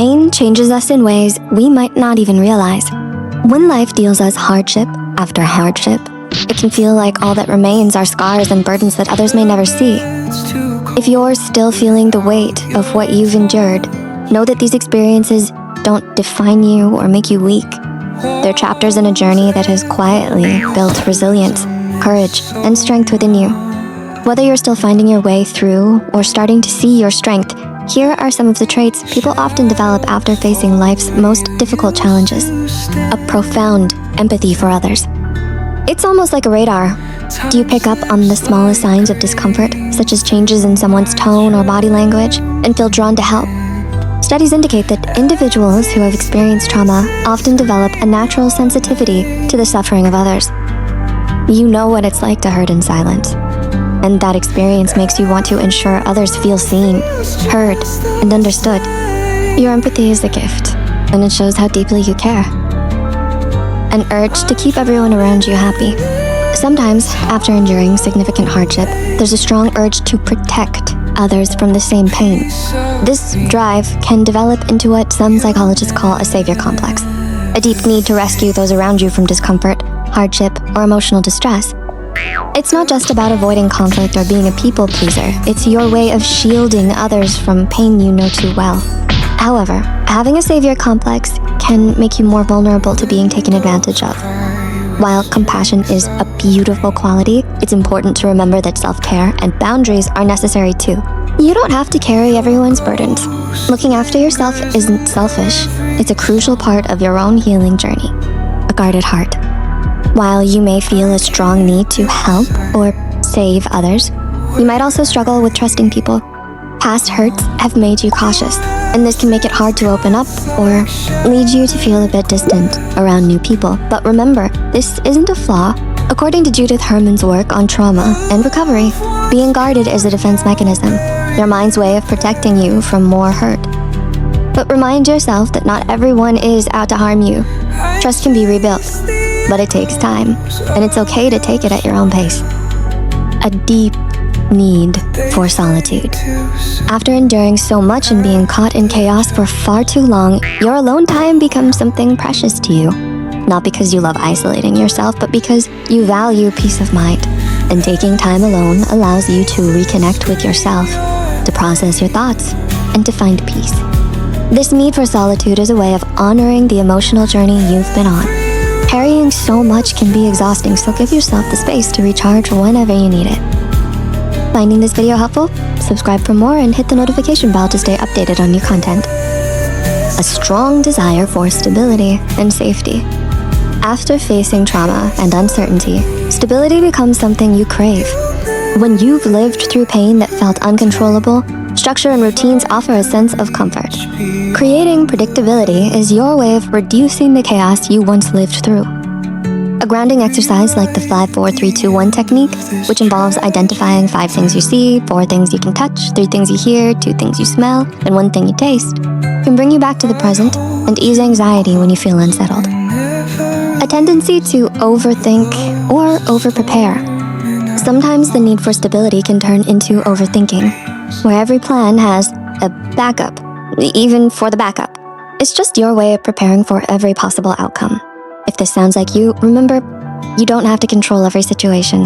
Pain changes us in ways we might not even realize. When life deals us hardship after hardship, it can feel like all that remains are scars and burdens that others may never see. If you're still feeling the weight of what you've endured, know that these experiences don't define you or make you weak. They're chapters in a journey that has quietly built resilience, courage, and strength within you. Whether you're still finding your way through or starting to see your strength, here are some of the traits people often develop after facing life's most difficult challenges. A profound empathy for others. It's almost like a radar. Do you pick up on the smallest signs of discomfort, such as changes in someone's tone or body language, and feel drawn to help? Studies indicate that individuals who have experienced trauma often develop a natural sensitivity to the suffering of others. You know what it's like to hurt in silence, and that experience makes you want to ensure others feel seen, heard, and understood. Your empathy is a gift, and it shows how deeply you care. An urge to keep everyone around you happy. Sometimes, after enduring significant hardship, there's a strong urge to protect others from the same pain. This drive can develop into what some psychologists call a savior complex, a deep need to rescue those around you from discomfort, hardship, or emotional distress. It's not just about avoiding conflict or being a people pleaser. It's your way of shielding others from pain you know too well. However, having a savior complex can make you more vulnerable to being taken advantage of. While compassion is a beautiful quality, it's important to remember that self-care and boundaries are necessary too. You don't have to carry everyone's burdens. Looking after yourself isn't selfish. It's a crucial part of your own healing journey. A guarded heart. While you may feel a strong need to help or save others, you might also struggle with trusting people. Past hurts have made you cautious, and this can make it hard to open up or lead you to feel a bit distant around new people. But remember, this isn't a flaw. According to Judith Herman's work on trauma and recovery, being guarded is a defense mechanism, your mind's way of protecting you from more hurt. But remind yourself that not everyone is out to harm you. Trust can be rebuilt, but it takes time, and it's okay to take it at your own pace. A deep need for solitude. After enduring so much and being caught in chaos for far too long, your alone time becomes something precious to you. Not because you love isolating yourself, but because you value peace of mind. And taking time alone allows you to reconnect with yourself, to process your thoughts, and to find peace. This need for solitude is a way of honoring the emotional journey you've been on. Carrying so much can be exhausting, so give yourself the space to recharge whenever you need it. Finding this video helpful? Subscribe for more and hit the notification bell to stay updated on new content. A strong desire for stability and safety. After facing trauma and uncertainty, stability becomes something you crave. When you've lived through pain that felt uncontrollable, structure and routines offer a sense of comfort. Creating predictability is your way of reducing the chaos you once lived through. A grounding exercise like the 5-4-3-2-1 technique, which involves identifying 5 things you see, 4 things you can touch, 3 things you hear, 2 things you smell, and 1 thing you taste, can bring you back to the present and ease anxiety when you feel unsettled. A tendency to overthink or overprepare. Sometimes the need for stability can turn into overthinking, where every plan has a backup, even for the backup. It's just your way of preparing for every possible outcome. If this sounds like you, remember, you don't have to control every situation.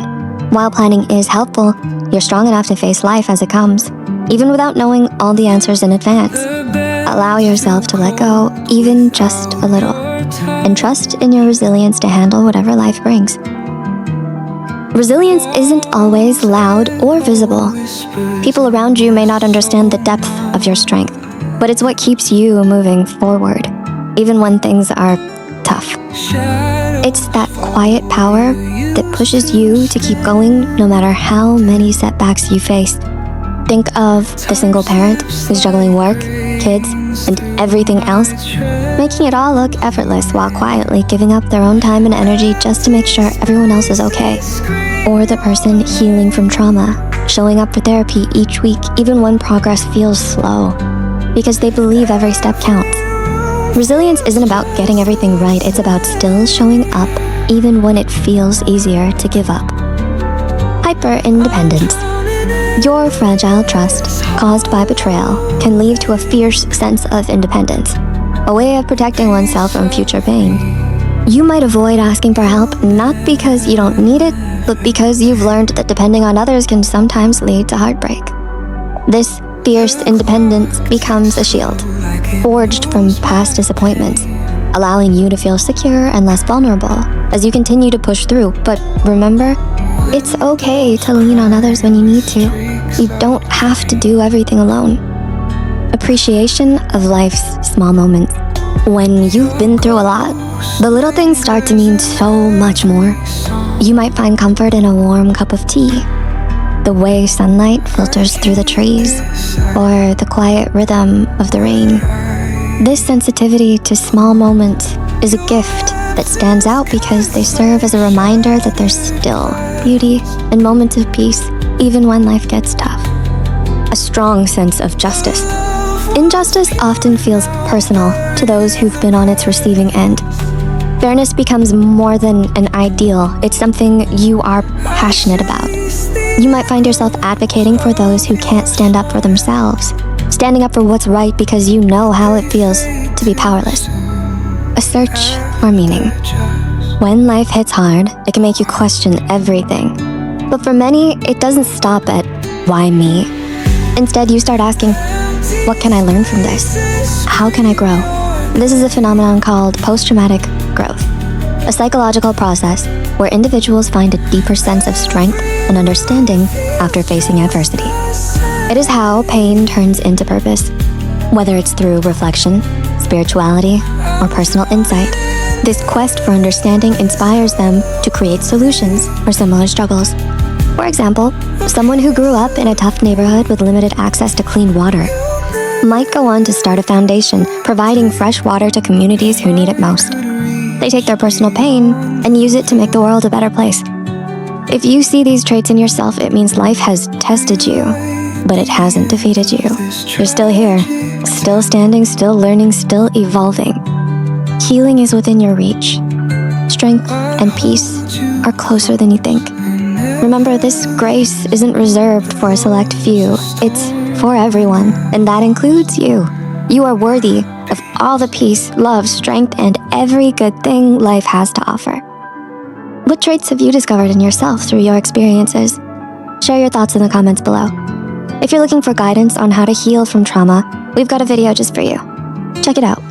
While planning is helpful, you're strong enough to face life as it comes, even without knowing all the answers in advance. Allow yourself to let go, even just a little, and trust in your resilience to handle whatever life brings. Resilience isn't always loud or visible. People around you may not understand the depth of your strength, but it's what keeps you moving forward, even when things are tough. It's that quiet power that pushes you to keep going no matter how many setbacks you face. Think of the single parent who's juggling work, kids, and everything else, making it all look effortless while quietly giving up their own time and energy just to make sure everyone else is okay. Or the person healing from trauma, showing up for therapy each week even when progress feels slow, because they believe every step counts. Resilience isn't about getting everything right, it's about still showing up even when it feels easier to give up. Hyper-independence. Your fragile trust, caused by betrayal, can lead to a fierce sense of independence, a way of protecting oneself from future pain. You might avoid asking for help not because you don't need it, but because you've learned that depending on others can sometimes lead to heartbreak. This fierce independence becomes a shield, forged from past disappointments, allowing you to feel secure and less vulnerable as you continue to push through. But remember, it's okay to lean on others when you need to. You don't have to do everything alone. Appreciation of life's small moments. When you've been through a lot, the little things start to mean so much more. You might find comfort in a warm cup of tea, the way sunlight filters through the trees, or the quiet rhythm of the rain. This sensitivity to small moments is a gift that stands out because they serve as a reminder that there's still beauty and moments of peace even when life gets tough. A strong sense of justice. Injustice often feels personal to those who've been on its receiving end. Fairness becomes more than an ideal, it's something you are passionate about. You might find yourself advocating for those who can't stand up for themselves, standing up for what's right because you know how it feels to be powerless. A search for meaning. When life hits hard, it can make you question everything. But for many, it doesn't stop at, why me? Instead, you start asking, what can I learn from this? How can I grow? This is a phenomenon called post-traumatic growth, a psychological process where individuals find a deeper sense of strength and understanding after facing adversity. It is how pain turns into purpose, whether it's through reflection, spirituality, or personal insight. This quest for understanding inspires them to create solutions for similar struggles. For example, someone who grew up in a tough neighborhood with limited access to clean water might go on to start a foundation providing fresh water to communities who need it most. They take their personal pain and use it to make the world a better place. If you see these traits in yourself, it means life has tested you, but it hasn't defeated you. You're still here, still standing, still learning, still evolving. Healing is within your reach. Strength and peace are closer than you think. Remember, this grace isn't reserved for a select few. It's for everyone, and that includes you. You are worthy of all the peace, love, strength, and every good thing life has to offer. What traits have you discovered in yourself through your experiences? Share your thoughts in the comments below. If you're looking for guidance on how to heal from trauma, we've got a video just for you. Check it out.